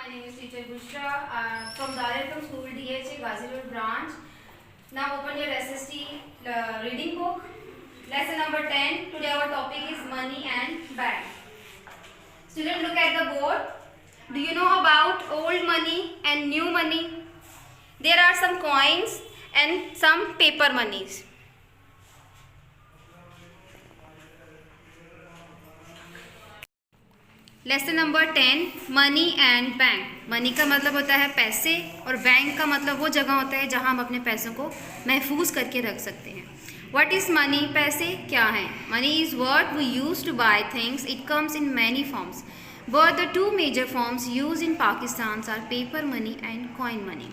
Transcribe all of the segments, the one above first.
My name is teacher Bushra from Darul School DHA Ghazipur branch. Now open your SST reading book. Lesson number 10. Today our topic is money and bank. Students, look at the board. Do you know about old money and new money? There are some coins and some paper monies. Lesson number 10 money and bank. Money का मतलब होता है पैसे और bank का मतलब वो जगह होता है जहां हम अपने पैसों को महफूज करके रख सकते हैं। What is money? पैसे क्या हैं? Money is what we use to buy things. It comes in many forms but the two major forms use in Pakistan are paper money and coin money.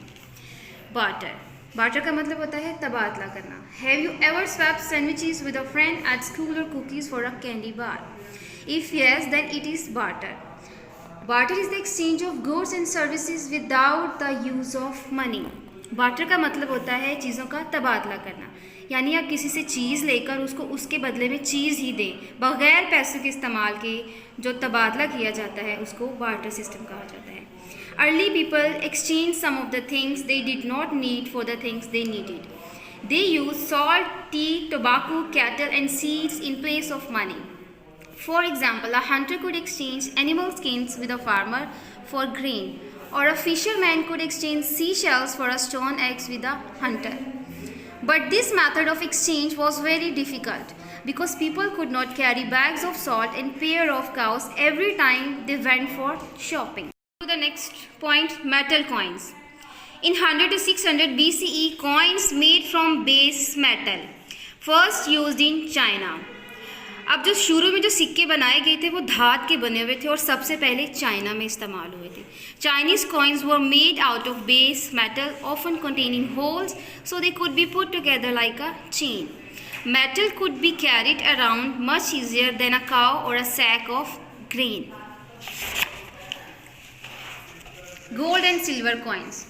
Barter. Barter का मतलब होता है तबादला करना। Have you ever swapped sandwiches with a friend at school or cookies for a candy bar? If yes, then it is barter. Barter is the exchange of goods and services without the use of money. Barter का मतलब होता है चीज़ों का तबादला करना, यानी आप किसी से चीज़ लेकर उसको उसके बदले में चीज़ ही दें बग़ैर पैसों के इस्तेमाल के। जो तबादला किया जाता है उसको बार्टर सिस्टम कहा जाता है। Early people exchanged some of the things they did not need for the things they needed. They used salt, tea, tobacco, cattle and seeds in place of money. For example, a hunter could exchange animal skins with a farmer for grain, or a fisherman could exchange seashells for a stone eggs with a hunter. But this method of exchange was very difficult because people could not carry bags of salt and pair of cows every time they went for shopping. To the next point, metal coins. In 100 to 600 BCE, coins made from base metal first used in China. अब जो शुरू में जो सिक्के बनाए गए थे वो धात के बने हुए थे और सबसे पहले चाइना में इस्तेमाल हुए थे। Chinese coins were made out of base metal often containing holes so they could be put together like a chain. Metal could be carried around much easier than a cow or a sack of grain. Gold and silver coins.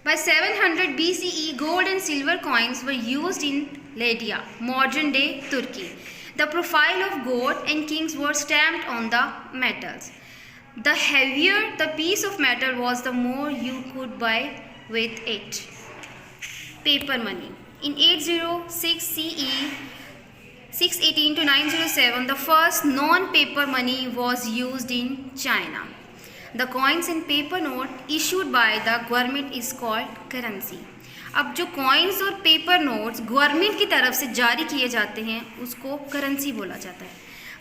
By 700 BCE, gold and silver coins were used in Lydia, modern day Turkey. The profile of god and kings were stamped on the metals. The heavier the piece of metal was, the more you could buy with it. Paper money. In 806 CE, 618 to 907, the first non-paper money was used in China. The coins and paper note issued by the government is called currency. अब जो coins और paper notes government की तरफ से जारी किए जाते हैं उसको करेंसी बोला जाता है।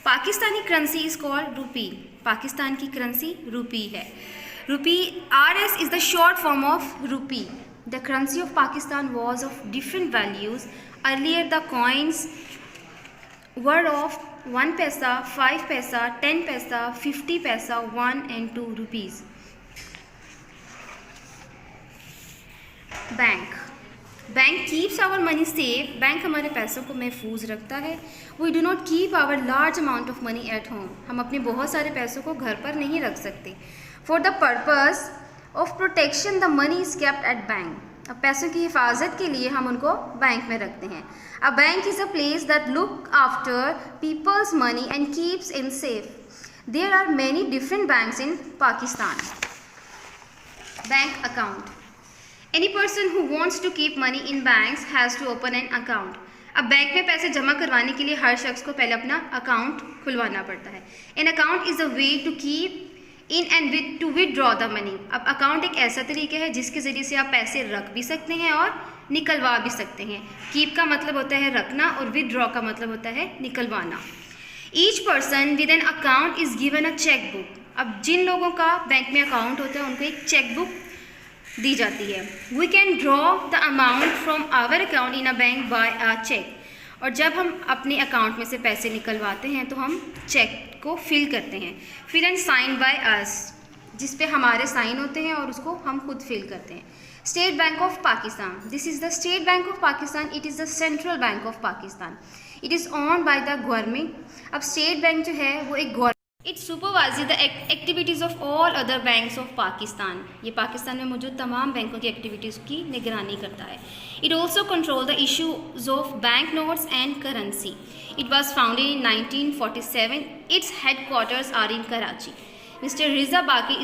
पाकिस्तानी करेंसी इज़ कॉल्ड रूपी। पाकिस्तान की करेंसी रूपी है। रूपी RS is the short form of रूपी। The currency of Pakistan was of different values. Earlier the coins were of 1 पैसा, 5 पैसा, 10 पैसा, 50 पैसा, 1 and 2 rupees. Bank keeps our money safe. Bank हमारे पैसों को महफूज रखता है। We do not keep our large amount of money at home. हम अपने बहुत सारे पैसों को घर पर नहीं रख सकते। For the purpose of protection the money is kept at bank. अब पैसों की हिफाजत के लिए हम उनको बैंक में रखते हैं। A bank is a place that look after people's money and keeps in safe. There are many different banks in Pakistan. Bank account. Any person who wants to keep money in banks has to open an account. अब bank में पैसे जमा करवाने के लिए हर शख्स को पहले अपना अकाउंट खुलवाना पड़ता है। An account is a way to keep in and to withdraw the money. अब अकाउंट एक ऐसा तरीका है जिसके ज़रिए से आप पैसे रख भी सकते हैं और निकलवा भी सकते हैं। कीप का मतलब होता है रखना और विदड्रॉ का मतलब होता है निकलवाना। Each person with an account is given a check book. अब जिन लोगों का बैंक में अकाउंट होता है उनको एक चेक बुक दी जाती है। We can draw the amount from our account in a bank by a cheque. और जब हम अपने अकाउंट में से पैसे निकलवाते हैं तो हम चेक को फिल करते हैं। Fill and sign by us, जिस पे हमारे साइन होते हैं और उसको हम खुद फिल करते हैं। State bank of Pakistan. This is the state bank of Pakistan. It is the central bank of Pakistan. It is owned by the government. अब स्टेट बैंक जो है वो एक it supervise the activities of all other banks of Pakistan. ये पाकिस्तान में मौजूद तमाम बैंकों की एक्टिविटीज़ की निगरानी करता है। It also control the issues of bank notes and currency. It was founded in 1947। It's headquarters are in Karachi. Mister Riza बाकी